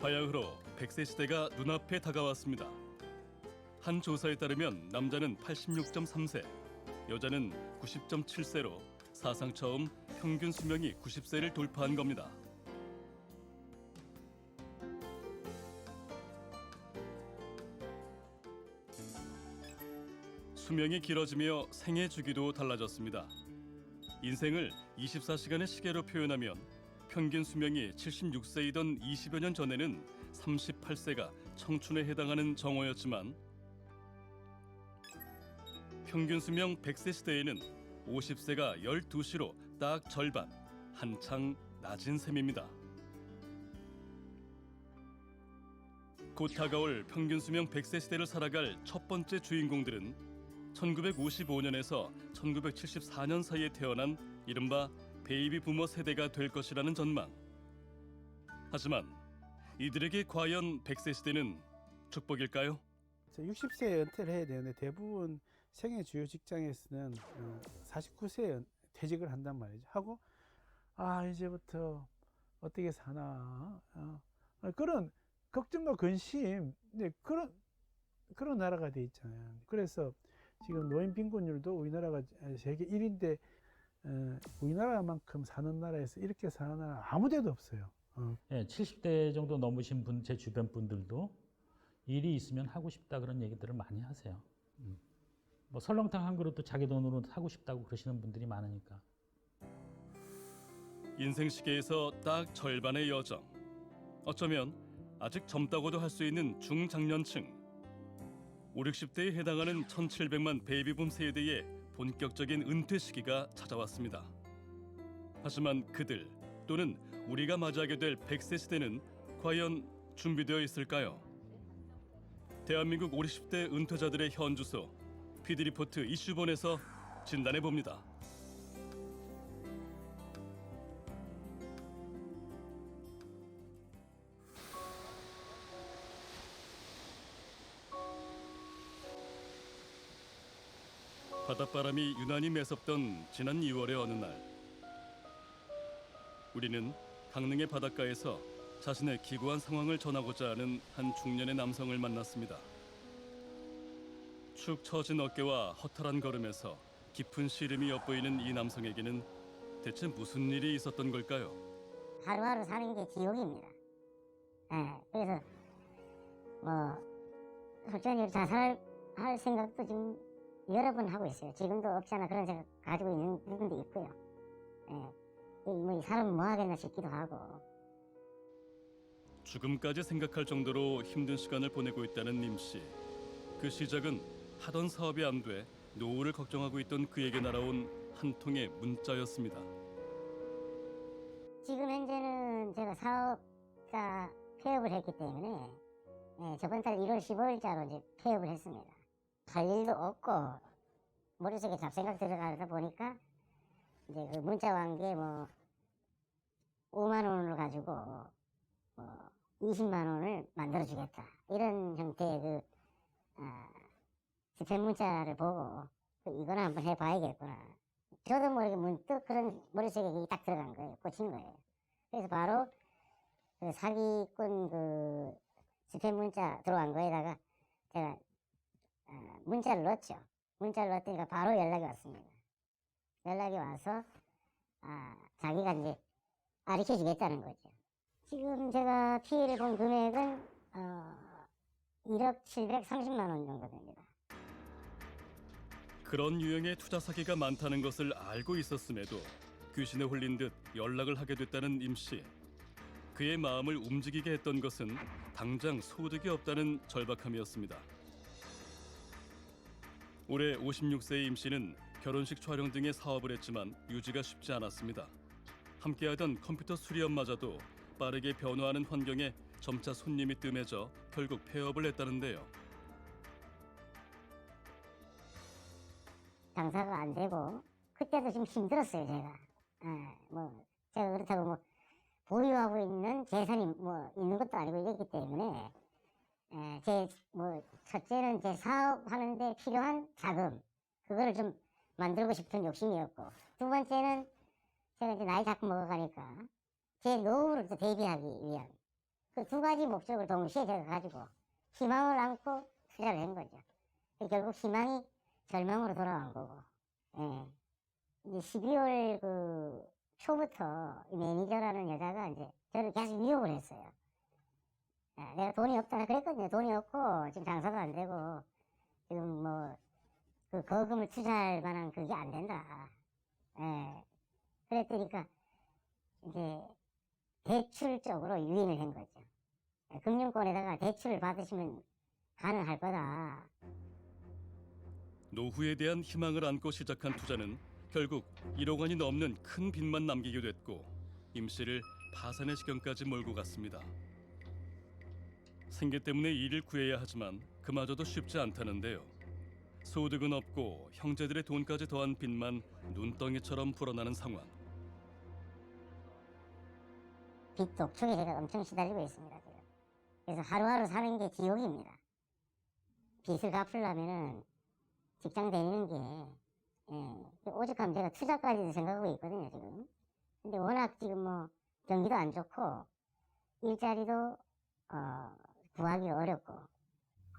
바야흐로 100세 시대가 눈앞에 다가왔습니다. 한 조사에 따르면 남자는 86.3세, 여자는 90.7세로 사상 처음 평균 수명이 90세를 돌파한 겁니다. 수명이 길어지며 생애 주기도 달라졌습니다. 인생을 24시간의 시계로 표현하면 평균 수명이 76세이던 20여 년 전에는 38세가 청춘에 해당하는 정오였지만 평균 수명 100세 시대에는 50세가 12시로 딱 절반, 한창 낮은 셈입니다. 곧 다가올 평균 수명 100세 시대를 살아갈 첫 번째 주인공들은 1955년에서 1974년 사이에 태어난 이른바 베이비 부머 세대가 될 것이라는 전망. 하지만 이들에게 과연 100세 시대는 축복일까요? 60세에 은퇴를 해야 되는데 대부분 생애 주요 직장에서는 49세에 퇴직을 한단 말이죠. 하고 이제부터 어떻게 사나 그런 걱정과 근심, 그런 나라가 돼 있잖아요. 그래서 지금 노인 빈곤율도 우리나라가 세계 1위인데 우리나라만큼 사는 나라에서 이렇게 사는 나라 아무 데도 없어요. 예, 70대 정도 넘으신 분, 제 주변 분들도 일이 있으면 하고 싶다 그런 얘기들을 많이 하세요. 뭐 설렁탕 한 그릇도 자기 돈으로 사고 싶다고 그러시는 분들이 많으니까. 인생 시계에서 딱 절반의 여정. 어쩌면 아직 젊다고도 할 수 있는 중장년층. 5, 60대에 해당하는 1700만 베이비붐 세대의 본격적인 은퇴 시기가 찾아왔습니다. 하지만 그들 또는 우리가 맞이하게 될 100세 시대는 과연 준비되어 있을까요? 대한민국 5, 60대 은퇴자들의 현 주소 PD리포트 이슈본에서 진단해 봅니다. 바닷바람이 유난히 매섭던 지난 2월의 어느 날, 우리는 강릉의 바닷가에서 자신의 기구한 상황을 전하고자 하는 한 중년의 남성을 만났습니다. 축 처진 어깨와 허탈한 걸음에서 깊은 시름이 엿보이는 이 남성에게는 대체 무슨 일이 있었던 걸까요? 하루하루 사는 게 지옥입니다. 그래서 솔직히 자살할 생각도 지금 여러 번 하고 있어요. 지금도 없지 않아 그런 생각 가지고 있는 부분도 있고요. 이 사람은 뭐 하겠나 싶기도 하고. 죽음까지 생각할 정도로 힘든 시간을 보내고 있다는 님 씨. 그 시작은 하던 사업이 안 돼 노후를 걱정하고 있던 그에게 날아온 한 통의 문자였습니다. 지금 현재는 제가 사업자 폐업을 했기 때문에 저번 달 1월 15일자로 이제 폐업을 했습니다. 할 일도 없고 머릿속에 잡생각 들어가다 보니까 이제 그 문자가 온 게 5만 원을 가지고 20만 원을 만들어주겠다 이런 형태의 스팸 문자를 보고 이거는 한번 해봐야겠구나. 저도 모르게 문득 그런 머릿속에 딱 들어간 거예요. 꽂힌 거예요. 그래서 바로 그 사기꾼 그 스팸 문자 들어간 거에다가 제가 문자를 넣었죠. 문자를 넣었더니 바로 연락이 왔습니다. 연락이 와서 자기가 이제 가르쳐 주겠다는 거죠. 지금 제가 피해를 본 금액은 1억 730만 원 정도 됩니다. 그런 유형의 투자 사기가 많다는 것을 알고 있었음에도 귀신에 홀린 듯 연락을 하게 됐다는 임 씨. 그의 마음을 움직이게 했던 것은 당장 소득이 없다는 절박함이었습니다. 올해 56세의 임 씨는 결혼식 촬영 등의 사업을 했지만 유지가 쉽지 않았습니다. 함께하던 컴퓨터 수리업마저도 빠르게 변화하는 환경에 점차 손님이 뜸해져 결국 폐업을 했다는데요. 장사가 안 되고 그때도 좀 힘들었어요. 제가 제가 그렇다고 보유하고 있는 재산이 있는 것도 아니고 이랬기 때문에 첫째는 제 사업하는데 필요한 자금 그거를 좀 만들고 싶은 욕심이었고, 두 번째는 제가 이제 나이 자꾸 먹어가니까 제 노후를 또 대비하기 위한 그 두 가지 목적을 동시에 제가 가지고 희망을 안고 투자를 한 거죠. 결국 희망이 절망으로 돌아간 거고. 예. 이제 12월 그 초부터 이 매니저라는 여자가 이제 저를 계속 유혹을 했어요. 예, 내가 돈이 없다 그랬거든요. 돈이 없고 지금 장사도 안 되고 지금 뭐 그 거금을 투자할 만한 그게 안 된다. 예. 그랬더니까 이제 대출 쪽으로 유인을 한 거죠. 예, 금융권에다가 대출을 받으시면 가능할 거다. 노후에 대한 희망을 안고 시작한 투자는 결국 1억 원이 넘는 큰 빚만 남기게 됐고 임 씨를 파산의 지경까지 몰고 갔습니다. 생계 때문에 일을 구해야 하지만 그마저도 쉽지 않다는데요. 소득은 없고 형제들의 돈까지 더한 빚만 눈덩이처럼 불어나는 상황. 빚 독촉에 제가 엄청 시달리고 있습니다. 지금. 그래서 하루하루 사는 게 지옥입니다. 빚을 갚으려면은 직장 다니는 게 오죽하면 제가 투자까지도 생각하고 있거든요 지금. 근데 워낙 지금 뭐 경기도 안 좋고 일자리도 구하기 어렵고.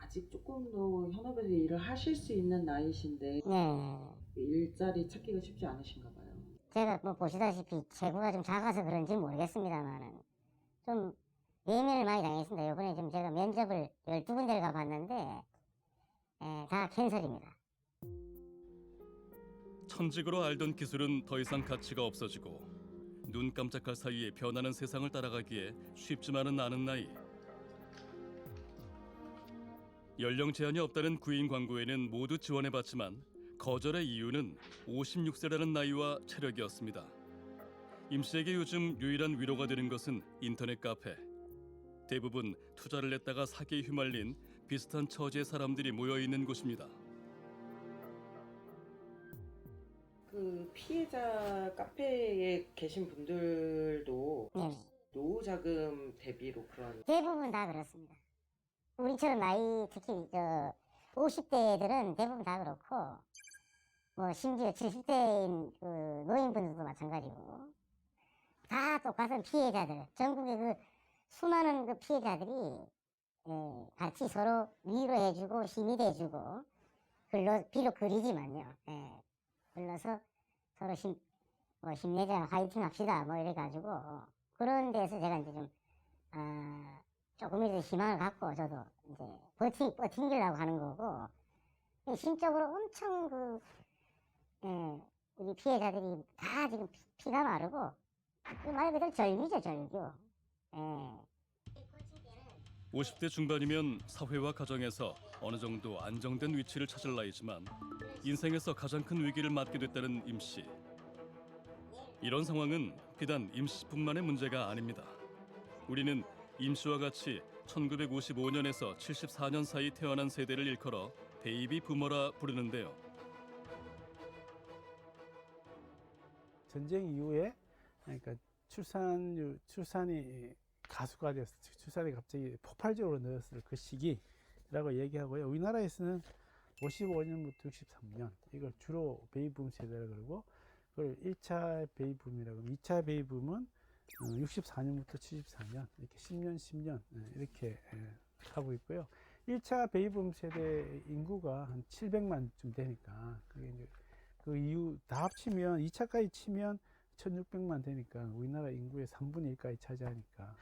아직 조금 더 현업에서 일을 하실 수 있는 나이신데 네. 일자리 찾기가 쉽지 않으신가 봐요. 제가 뭐 보시다시피 체구가 좀 작아서 그런지 모르겠습니다만은 좀 예민을 많이 당했습니다. 이번에 지금 제가 면접을 12군데를 가봤는데 다 캔슬입니다. 천직으로 알던 기술은 더 이상 가치가 없어지고 눈 깜짝할 사이에 변하는 세상을 따라가기에 쉽지만은 않은 나이. 연령 제한이 없다는 구인 광고에는 모두 지원해봤지만 거절의 이유는 56세라는 나이와 체력이었습니다. 임 씨에게 요즘 유일한 위로가 되는 것은 인터넷 카페. 대부분 투자를 했다가 사기에 휘말린 비슷한 처지의 사람들이 모여있는 곳입니다. 그 피해자 카페에 계신 분들도 네. 노후 자금 대비로 그런 대부분 다 그렇습니다. 우리처럼 나이 특히 50대들은 대부분 다 그렇고 뭐 심지어 70대인 그 노인분들도 마찬가지고 다 똑같은 피해자들. 전국의 그 수많은 그 피해자들이 같이 서로 위로해주고 힘이 돼주고 비록 그리지만요. 불러서 서로 힘내자, 화이팅 합시다 뭐 이래가지고 그런 데서 제가 이제 좀 조금이라도 희망을 갖고 저도 이제 버티려고 하는 거고, 심적으로 엄청 우리 피해자들이 다 지금 피가 마르고, 말 그대로 절규죠, 절규. 50대 중반이면 사회와 가정에서 어느 정도 안정된 위치를 찾을 나이지만 인생에서 가장 큰 위기를 맞게 됐다는 임 씨. 이런 상황은 비단 임 씨뿐만의 문제가 아닙니다. 우리는 임 씨와 같이 1955년에서 74년 사이 태어난 세대를 일컬어 베이비 부머라 부르는데요. 전쟁 이후에 그러니까 출산이 가수가 됐을 때, 출산이 갑자기 폭발적으로 늘었을 그 시기라고 얘기하고요. 우리나라에서는 55년부터 63년 이걸 주로 베이비붐 세대라고 그러고, 그걸 1차 베이비붐이라고 하고 2차 베이비붐은 64년부터 74년 이렇게 10년 이렇게 하고 있고요. 1차 베이비붐 세대 인구가 한 700만쯤 되니까 그게 이제 그 이후 다 합치면 2차까지 치면 1600만 되니까 우리나라 인구의 3분의 1까지 차지하니까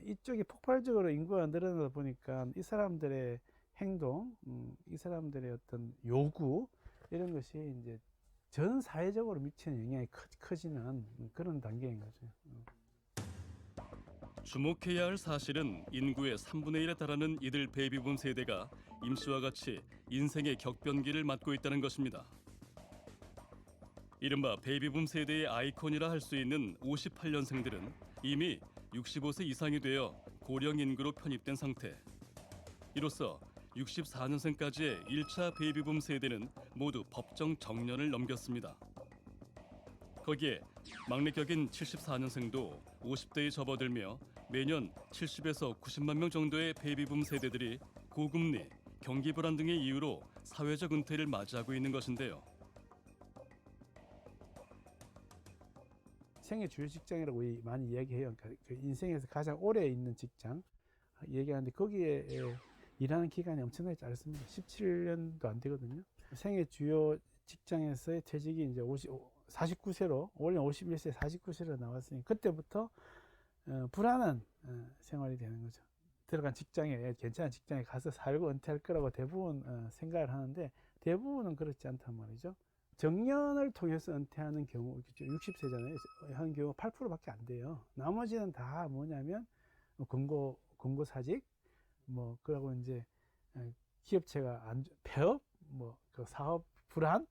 이쪽이 폭발적으로 인구가 늘어나다 보니까 이 사람들의 행동, 이 사람들의 어떤 요구 이런 것이 이제 전 사회적으로 미치는 영향이 커지는 그런 단계인 거죠. 주목해야 할 사실은 인구의 3분의 1에 달하는 이들 베이비붐 세대가 임 씨와 같이 인생의 격변기를 맞고 있다는 것입니다. 이른바 베이비붐 세대의 아이콘이라 할 수 있는 58년생들은 이미 65세 이상이 되어 고령 인구로 편입된 상태. 이로써 64년생까지의 1차 베이비붐 세대는 모두 법정 정년을 넘겼습니다. 거기에 막내격인 74년생도 50대에 접어들며 매년 70에서 90만 명 정도의 베이비붐 세대들이 고금리, 경기 불안 등의 이유로 사회적 은퇴를 맞이하고 있는 것인데요. 생애 주요 직장이라고 많이 이야기해요. 그러니까 그 인생에서 가장 오래 있는 직장 얘기하는데 거기에 일하는 기간이 엄청나게 짧습니다. 17년도 안 되거든요. 생애 주요 직장에서의 퇴직이 이제 49세로 원래 51세 49세로 나왔으니 그때부터 불안한 생활이 되는 거죠. 들어간 직장에 괜찮은 직장에 가서 살고 은퇴할 거라고 대부분 생각을 하는데 대부분은 그렇지 않단 말이죠. 정년을 통해서 은퇴하는 경우 60세잖아요. 하는 경우 8%밖에 안 돼요. 나머지는 다 뭐냐면 공고사직 그러고 이제 기업체가 폐업 그 사업 불안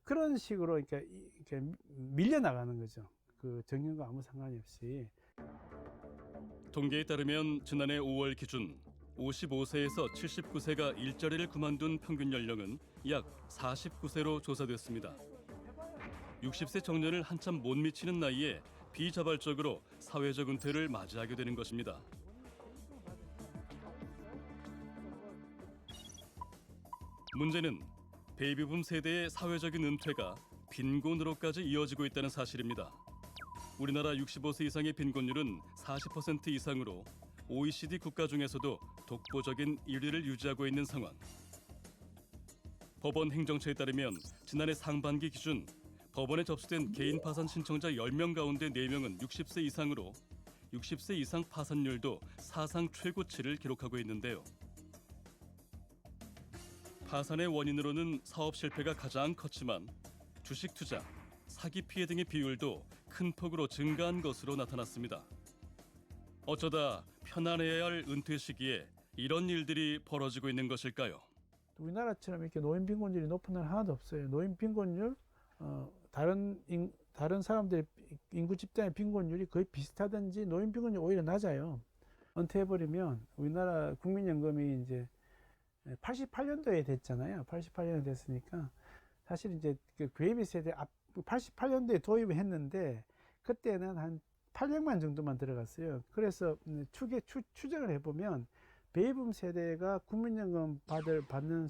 그런 식으로 이렇게 밀려 나가는 거죠. 그 정년과 아무 상관이 없이. 통계에 따르면 지난해 5월 기준 55세에서 79세가 일자리를 그만둔 평균 연령은 약 49세로 조사됐습니다. 60세 정년을 한참 못 미치는 나이에 비자발적으로 사회적 은퇴를 맞이하게 되는 것입니다. 문제는 베이비붐 세대의 사회적인 은퇴가 빈곤으로까지 이어지고 있다는 사실입니다. 우리나라 65세 이상의 빈곤율은 40% 이상으로 OECD 국가 중에서도 독보적인 1위를 유지하고 있는 상황. 법원 행정처에 따르면 지난해 상반기 기준 법원에 접수된 개인 파산 신청자 10명 가운데 4명은 60세 이상으로 60세 이상 파산율도 사상 최고치를 기록하고 있는데요. 파산의 원인으로는 사업 실패가 가장 컸지만 주식 투자, 사기 피해 등의 비율도 큰 폭으로 증가한 것으로 나타났습니다. 어쩌다 편안해야 할 은퇴 시기에 이런 일들이 벌어지고 있는 것일까요? 우리나라처럼 이렇게 노인 빈곤율이 높은 나라 하나도 없어요. 노인 빈곤율, 다른 사람들의 인구 집단의 빈곤율이 거의 비슷하든지 노인 빈곤율이 오히려 낮아요. 은퇴해버리면 우리나라 국민연금이 이제 88년도에 됐잖아요. 88년에 됐으니까 사실 이제 그 베이비 세대 88년도에 도입을 했는데 그때는 한 800만 정도만 들어갔어요. 그래서 추정을 해보면 베이비붐 세대가 국민연금 받는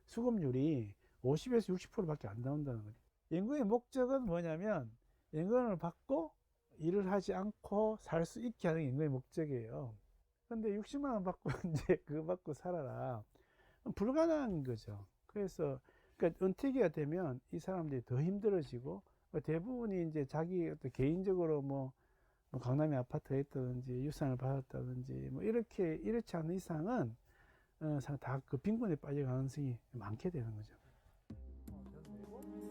수급률이 50에서 60%밖에 안 나온다는 거죠. 연금의 목적은 뭐냐면 연금을 받고 일을 하지 않고 살 수 있게 하는 게 연금의 목적이에요. 근데 60만 원 받고 이제 그거 받고 살아라. 불가능한 거죠. 그래서 그러니까 은퇴기가 되면 이 사람들이 더 힘들어지고 대부분이 이제 자기 어떤 개인적으로 뭐 강남에 아파트에 있다든지 유산을 받았다든지 이렇지 않은 이상은 다 그 빈곤에 빠질 가능성이 많게 되는 거죠.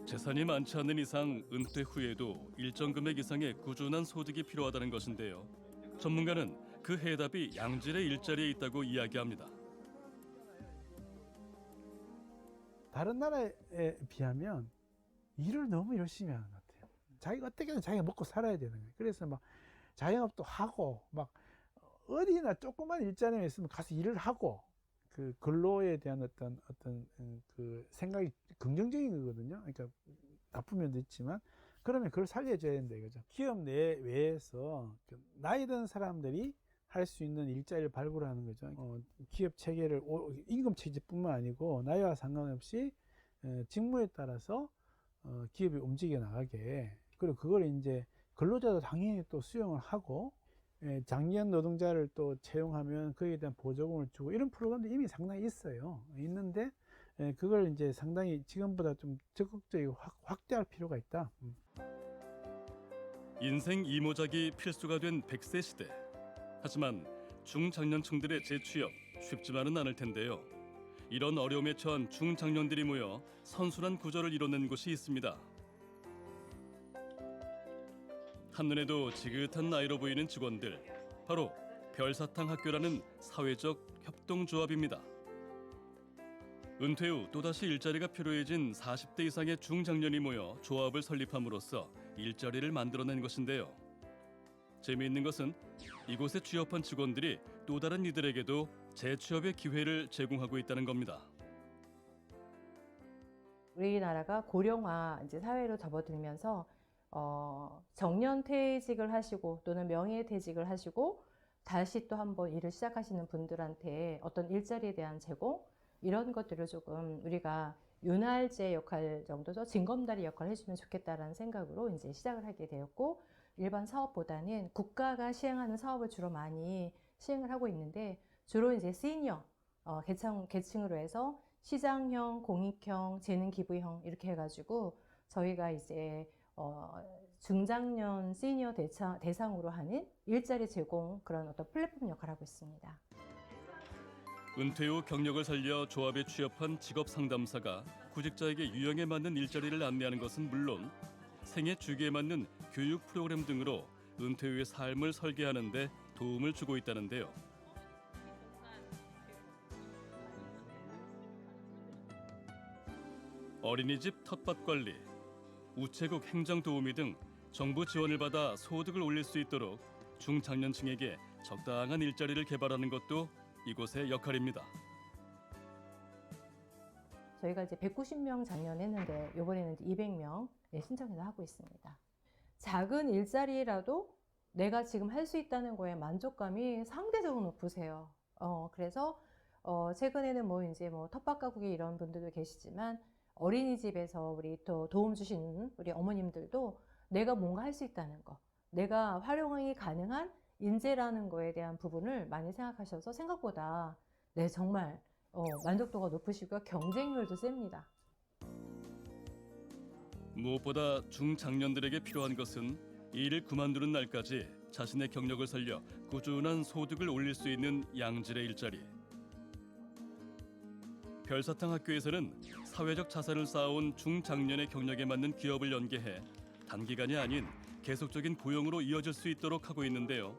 재산이 많지 않은 이상 은퇴 후에도 일정 금액 이상의 꾸준한 소득이 필요하다는 것인데요. 전문가는 그 해답이 양질의 일자리에 있다고 이야기합니다. 다른 나라에 비하면 일을 너무 열심히 하는 것 같아요. 자기가 어떻게든 자기가 먹고 살아야 되는 거예요. 그래서 막 자영업도 하고 막 어디나 조그만 일자리만 있으면 가서 일을 하고 그 근로에 대한 어떤 그 생각이 긍정적인 거거든요. 그러니까 나쁜 면도 있지만 그러면 그걸 살려줘야 된다 이거죠. 기업 내외에서 나이 든 사람들이 할 수 있는 일자리를 발굴하는 거죠. 기업 체계를 임금 체제뿐만 아니고 나이와 상관없이 직무에 따라서 기업이 움직여 나가게, 그리고 그걸 이제 근로자도 당연히 또 수용을 하고 장년 노동자를 또 채용하면 그에 대한 보조금을 주고 이런 프로그램도 이미 상당히 있어요. 있는데 그걸 이제 상당히 지금보다 좀 적극적이고 확대할 필요가 있다. 인생 이모작이 필수가 된 100세 시대. 하지만 중장년층들의 재취업 쉽지만은 않을 텐데요. 이런 어려움에 처한 중장년들이 모여 선순환 구조를 이뤄낸 곳이 있습니다. 한눈에도 지긋한 나이로 보이는 직원들, 바로 별사탕 학교라는 사회적 협동조합입니다. 은퇴 후 또다시 일자리가 필요해진 40대 이상의 중장년이 모여 조합을 설립함으로써 일자리를 만들어낸 것인데요. 재미있는 것은 이곳에 취업한 직원들이 또 다른 이들에게도 재취업의 기회를 제공하고 있다는 겁니다. 우리나라가 고령화 이제 사회로 접어들면서 정년 퇴직을 하시고 또는 명예퇴직을 하시고 다시 또 한번 일을 시작하시는 분들한테 어떤 일자리에 대한 제공 이런 것들을 조금 우리가 윤활제 역할 정도죠. 징검다리 역할을 해주면 좋겠다라는 생각으로 이제 시작을 하게 되었고, 일반 사업보다는 국가가 시행하는 사업을 주로 많이 시행을 하고 있는데, 주로 이제 시니어 계층으로 해서 시장형, 공익형, 재능기부형 이렇게 해가지고 저희가 이제 중장년 시니어 대상으로 하는 일자리 제공 그런 어떤 플랫폼 역할을 하고 있습니다. 은퇴 후 경력을 살려 조합에 취업한 직업 상담사가 구직자에게 유형에 맞는 일자리를 안내하는 것은 물론 생애 주기에 맞는 교육 프로그램 등으로 은퇴 후의 삶을 설계하는 데 도움을 주고 있다는데요. 어린이집 텃밭 관리, 우체국 행정 도우미 등 정부 지원을 받아 소득을 올릴 수 있도록 중장년층에게 적당한 일자리를 개발하는 것도 이곳의 역할입니다. 저희가 이제 190명 작년에 했는데 이번에는 200명 신청해서 하고 있습니다. 작은 일자리라도 내가 지금 할 수 있다는 거에 만족감이 상대적으로 높으세요. 그래서 최근에는 이제 텃밭 가꾸기 이런 분들도 계시지만 어린이집에서 우리 또 도움 주시는 우리 어머님들도 내가 뭔가 할 수 있다는 거, 내가 활용이 가능한 인재라는 거에 대한 부분을 많이 생각하셔서 생각보다 정말 만족도가 높으시고요. 경쟁률도 셉니다. 무엇보다 중장년들에게 필요한 것은 일을 그만두는 날까지 자신의 경력을 살려 꾸준한 소득을 올릴 수 있는 양질의 일자리. 별사탕 학교에서는 사회적 자산을 쌓아온 중장년의 경력에 맞는 기업을 연계해 단기간이 아닌 계속적인 고용으로 이어질 수 있도록 하고 있는데요.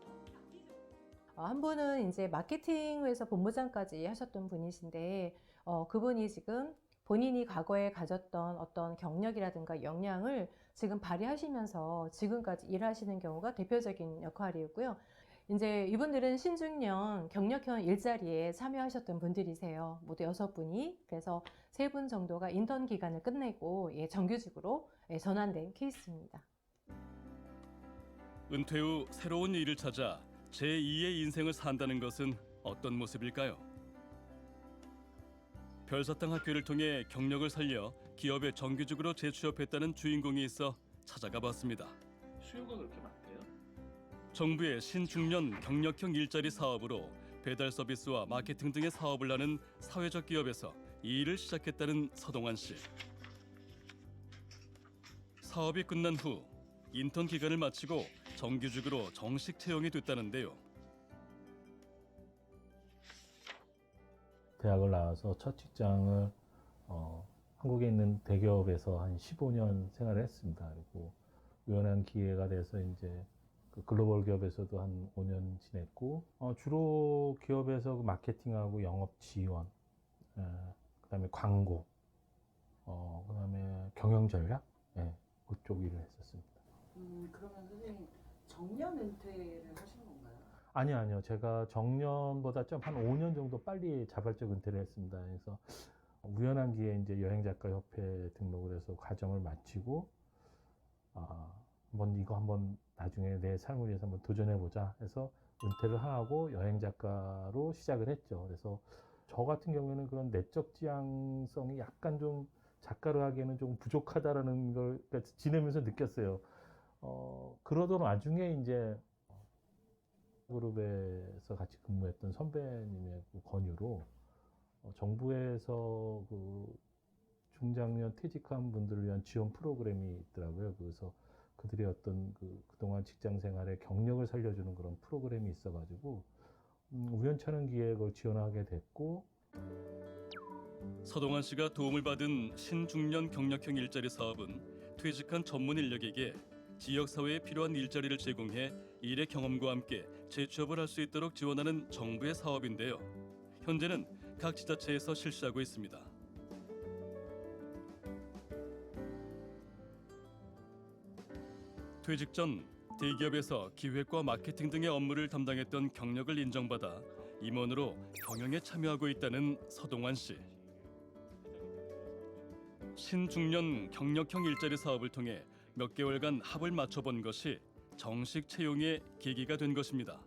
한 분은 이제 마케팅에서 본부장까지 하셨던 분이신데 그분이 지금 본인이 과거에 가졌던 어떤 경력이라든가 역량을 지금 발휘하시면서 지금까지 일하시는 경우가 대표적인 역할이었고요. 이제 이분들은 신중년 경력형 일자리에 참여하셨던 분들이세요. 모두 6분이. 그래서 3분 정도가 인턴 기간을 끝내고 정규직으로 전환된 케이스입니다. 은퇴 후 새로운 일을 찾아 제2의 인생을 산다는 것은 어떤 모습일까요? 별사탕 학교를 통해 경력을 살려 기업에 정규직으로 재취업했다는 주인공이 있어 찾아가 봤습니다. 수요가 그렇게 많대요? 정부의 신중년 경력형 일자리 사업으로 배달 서비스와 마케팅 등의 사업을 하는 사회적 기업에서 이 일을 시작했다는 서동환 씨. 사업이 끝난 후 인턴 기간을 마치고 정규직으로 정식 채용이 됐다는데요. 대학을 나와서 첫 직장을 한국에 있는 대기업에서 한 15년 생활을 했습니다. 그리고 우연한 기회가 돼서 이제 그 글로벌 기업에서도 한 5년 지냈고 주로 기업에서 그 마케팅하고 영업 지원, 그다음에 광고, 그다음에 경영 전략, 그쪽 일을 했었습니다. 그러면 선생님 정년 은퇴를 하신 건가요? 아니요. 제가 정년보다 좀 한 5년 정도 빨리 자발적 은퇴를 했습니다. 그래서 우연한 기회에 이제 여행작가협회에 등록을 해서 과정을 마치고 한번 나중에 내 삶을 위해서 한번 도전해보자 해서 은퇴를 하고 여행작가로 시작을 했죠. 그래서 저 같은 경우에는 그런 내적 지향성이 약간 좀 작가로 하기에는 좀 부족하다라는 걸 지내면서 느꼈어요. 그러던 와중에 이제 그룹에서 같이 근무했던 선배님의 그 권유로 정부에서 그 중장년 퇴직한 분들을 위한 지원 프로그램이 있더라고요. 그래서 그들의 어떤 그동안 직장 생활의 경력을 살려주는 그런 프로그램이 있어가지고 우연찮은 기회에 그걸 지원하게 됐고. 서동환 씨가 도움을 받은 신중년 경력형 일자리 사업은 퇴직한 전문 인력에게 지역사회에 필요한 일자리를 제공해 일의 경험과 함께 재취업을 할 수 있도록 지원하는 정부의 사업인데요. 현재는 각 지자체에서 실시하고 있습니다. 퇴직 전 대기업에서 기획과 마케팅 등의 업무를 담당했던 경력을 인정받아 임원으로 경영에 참여하고 있다는 서동환 씨. 신중년 경력형 일자리 사업을 통해 몇 개월간 합을 맞춰본 것이 정식 채용의 계기가 된 것입니다.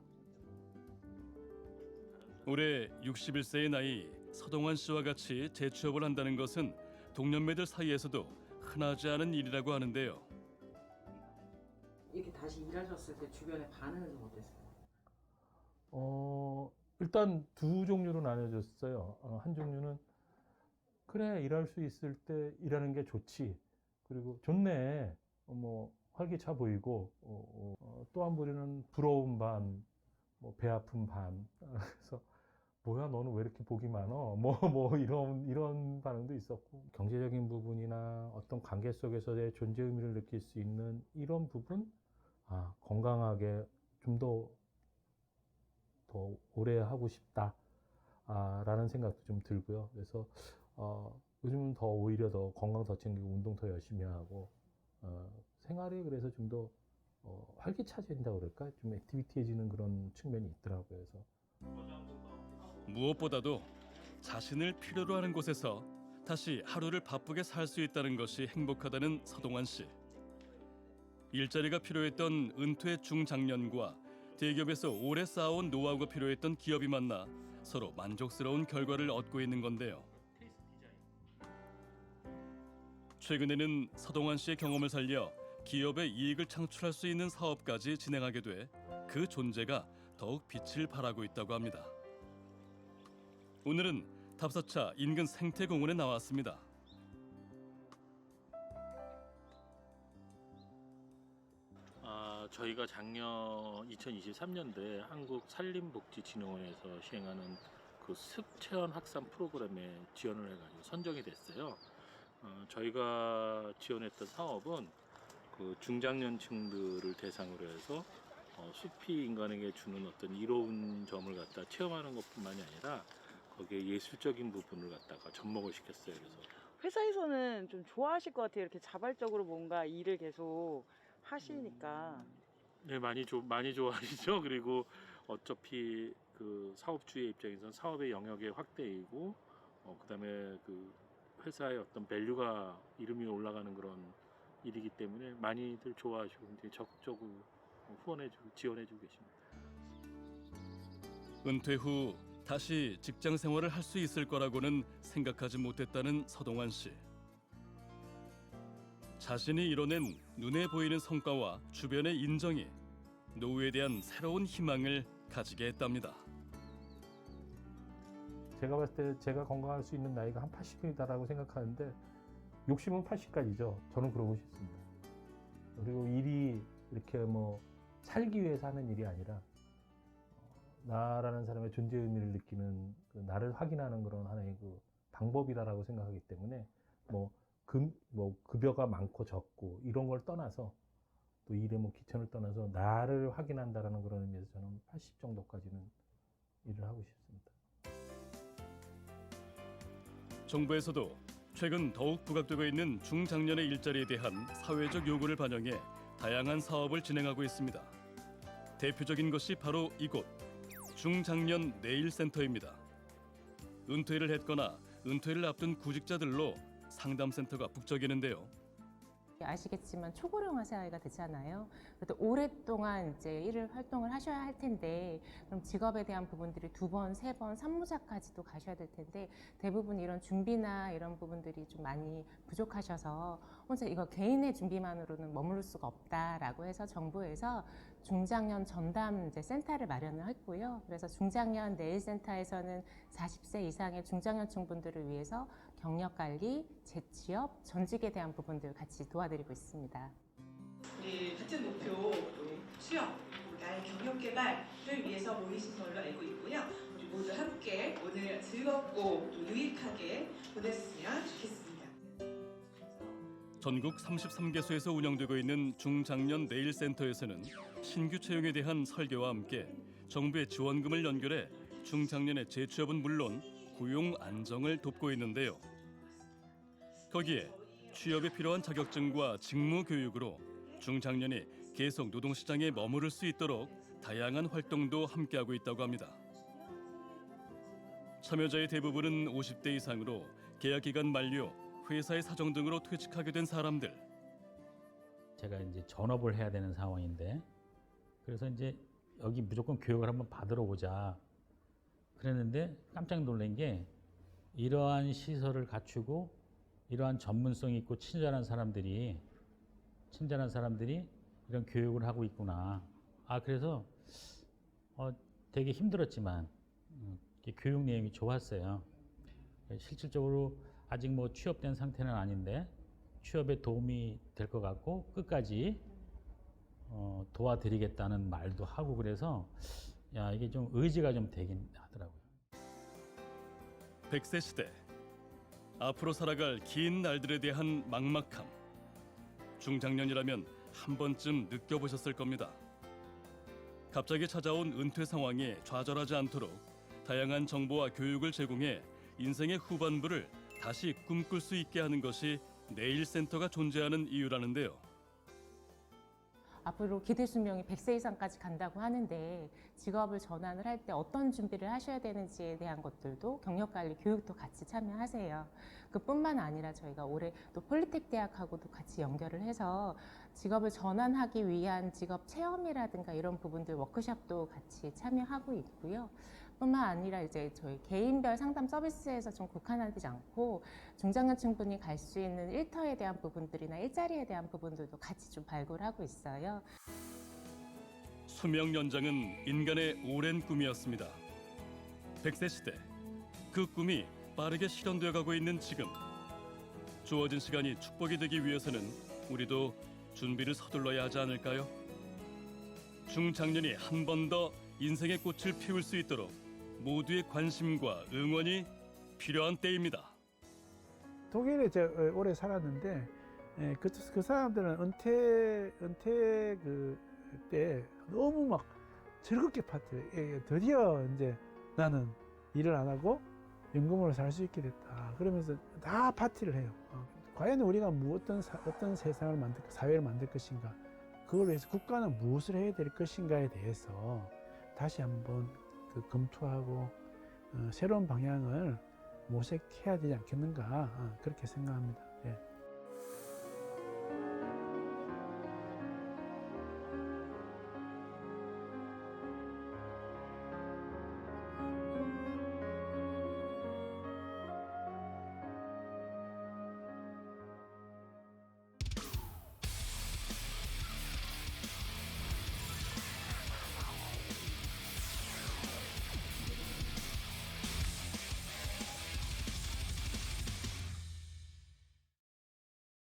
올해 61세의 나이 서동환 씨와 같이 재취업을 한다는 것은 동년배들 사이에서도 흔하지 않은 일이라고 하는데요. 이렇게 다시 일하셨을 때 주변의 반응은 좀 어땠어요? 일단 두 종류로 나눠졌어요. 한 종류는 그래 일할 수 있을 때 일하는 게 좋지. 그리고 좋네. 뭐 활기차 보이고 또 한 부류는 부러움 반, 뭐 배 아픈 반. 그래서 뭐야 너는 왜 이렇게 복이 많어? 뭐 이런 반응도 있었고 경제적인 부분이나 어떤 관계 속에서의 존재 의미를 느낄 수 있는 이런 부분, 건강하게 좀 더 오래 하고 싶다라는 생각도 좀 들고요. 그래서 요즘은 더 오히려 더 건강 더 챙기고 운동 더 열심히 하고 생활이 그래서 좀 더 활기차진다고 그럴까? 좀 액티비티해지는 그런 측면이 있더라고요. 그래서 무엇보다도 자신을 필요로 하는 곳에서 다시 하루를 바쁘게 살 수 있다는 것이 행복하다는 서동환 씨. 일자리가 필요했던 은퇴 중장년과 대기업에서 오래 쌓아온 노하우가 필요했던 기업이 만나 서로 만족스러운 결과를 얻고 있는 건데요. 최근에는 서동환 씨의 경험을 살려 기업의 이익을 창출할 수 있는 사업까지 진행하게 돼 그 존재가 더욱 빛을 발하고 있다고 합니다. 오늘은 답사차 인근 생태공원에 나왔습니다. 저희가 작년 2023년도에 한국산림복지진흥원에서 시행하는 그 습체험 확산 프로그램에 지원을 해가지고 선정이 됐어요. 저희가 지원했던 사업은 그 중장년층들을 대상으로 해서 숲이 인간에게 주는 어떤 이로운 점을 갖다 체험하는 것뿐만이 아니라 거기에 예술적인 부분을 갖다가 접목을 시켰어요. 그래서 회사에서는 좀 좋아하실 것 같아요. 이렇게 자발적으로 뭔가 일을 계속 하시니까. 네, 많이 좋아하시죠. 그리고 어차피 그 사업주의 입장에서는 사업의 영역의 확대이고, 그다음에 그 회사의 어떤 밸류가 이름이 올라가는 그런 일이기 때문에 많이들 좋아하시고 굉장히 적극적으로 지원해주고 계십니다. 은퇴 후 다시 직장 생활을 할 수 있을 거라고는 생각하지 못했다는 서동환 씨. 자신이 이뤄낸 눈에 보이는 성과와 주변의 인정이 노후에 대한 새로운 희망을 가지게 했답니다. 제가 봤을 때 제가 건강할 수 있는 나이가 한 80이다라고 생각하는데 욕심은 80까지죠. 저는 그러고 싶습니다. 그리고 일이 이렇게 뭐 살기 위해서 하는 일이 아니라 나라는 사람의 존재 의미를 느끼는 그 나를 확인하는 그런 하나의 그 방법이다라고 생각하기 때문에 뭐 급여가 많고 적고 이런 걸 떠나서 또 일의 뭐 기천을 떠나서 나를 확인한다라는 그런 의미에서 저는 80 정도까지는 일을 하고 싶습니다. 정부에서도 최근 더욱 부각되고 있는 중장년의 일자리에 대한 사회적 요구를 반영해 다양한 사업을 진행하고 있습니다. 대표적인 것이 바로 이곳 중장년 내일센터입니다. 은퇴를 했거나 은퇴를 앞둔 구직자들로 상담센터가 북적이는데요. 아시겠지만 초고령화 사회가 되잖아요. 그래도 오랫동안 이제 일을 활동을 하셔야 할 텐데 그럼 직업에 대한 부분들이 2번, 3번, 산무자까지도 가셔야 될 텐데 대부분 이런 준비나 이런 부분들이 좀 많이 부족하셔서 혼자 이거 개인의 준비만으로는 머무를 수가 없다라고 해서 정부에서 중장년 전담 이제 센터를 마련을 했고요. 그래서 중장년 내일센터에서는 40세 이상의 중장년층 분들을 위해서 경력 관리, 재취업, 전직에 대한 부분들 같이 도와드리고 있습니다. 우리 같은 목표 수영, 나의 경력 개발을 위해서 모이신 걸로 알고 있고요. 우리 모두 함께 오늘 즐겁고 또 유익하게 보냈으면 좋겠습니다. 전국 33개소에서 운영되고 있는 중장년 내일센터에서는 신규 채용에 대한 설계와 함께 정부의 지원금을 연결해 중장년의 재취업은 물론 고용 안정을 돕고 있는데요. 거기에 취업에 필요한 자격증과 직무 교육으로 중장년이 계속 노동시장에 머무를 수 있도록 다양한 활동도 함께하고 있다고 합니다. 참여자의 대부분은 50대 이상으로 계약기간 만료, 회사의 사정 등으로 퇴직하게 된 사람들. 제가 이제 전업을 해야 되는 상황인데 그래서 이제 여기 무조건 교육을 한번 받으러 오자 그랬는데 깜짝 놀란 게 이러한 시설을 갖추고 이러한 전문성이 있고 친절한 사람들이 이런 교육을 하고 있구나. 그래서 되게 힘들었지만 교육 내용이 좋았어요. 실질적으로 아직 뭐 취업된 상태는 아닌데 취업에 도움이 될 것 같고 끝까지 도와드리겠다는 말도 하고 그래서 이게 좀 의지가 좀 되긴 하더라고요. 100세 시대 앞으로 살아갈 긴 날들에 대한 막막함, 중장년이라면 한 번쯤 느껴보셨을 겁니다. 갑자기 찾아온 은퇴 상황에 좌절하지 않도록 다양한 정보와 교육을 제공해 인생의 후반부를 다시 꿈꿀 수 있게 하는 것이 내일센터가 존재하는 이유라는데요. 앞으로 기대 수명이 100세 이상까지 간다고 하는데 직업을 전환을 할 때 어떤 준비를 하셔야 되는지에 대한 것들도 경력관리 교육도 같이 참여하세요. 그뿐만 아니라 저희가 올해 또 폴리텍 대학하고도 같이 연결을 해서 직업을 전환하기 위한 직업 체험이라든가 이런 부분들 워크숍도 같이 참여하고 있고요. 뿐만 아니라 이제 저희 개인별 상담 서비스에서 좀 국한화되지 않고 중장년층분이 갈 수 있는 일터에 대한 부분들이나 일자리에 대한 부분들도 같이 좀 발굴하고 있어요. 수명 연장은 인간의 오랜 꿈이었습니다. 100세 시대, 그 꿈이 빠르게 실현되어 가고 있는 지금, 주어진 시간이 축복이 되기 위해서는 우리도 준비를 서둘러야 하지 않을까요? 중장년이 한 번 더 인생의 꽃을 피울 수 있도록 모두의 관심과 응원이 필요한 때입니다. 독일에 오래 살았는데 그 사람들은 은퇴 때 너무 막 즐겁게 파티를 드디어 이제 나는 일을 안 하고 연금으로 살 수 있게 됐다. 그러면서 다 파티를 해요. 과연 우리가 어떤 세상을 사회를 만들 것인가, 그걸 위해서 국가는 무엇을 해야 될 것인가에 대해서 다시 한번 검토하고 새로운 방향을 모색해야 되지 않겠는가, 그렇게 생각합니다.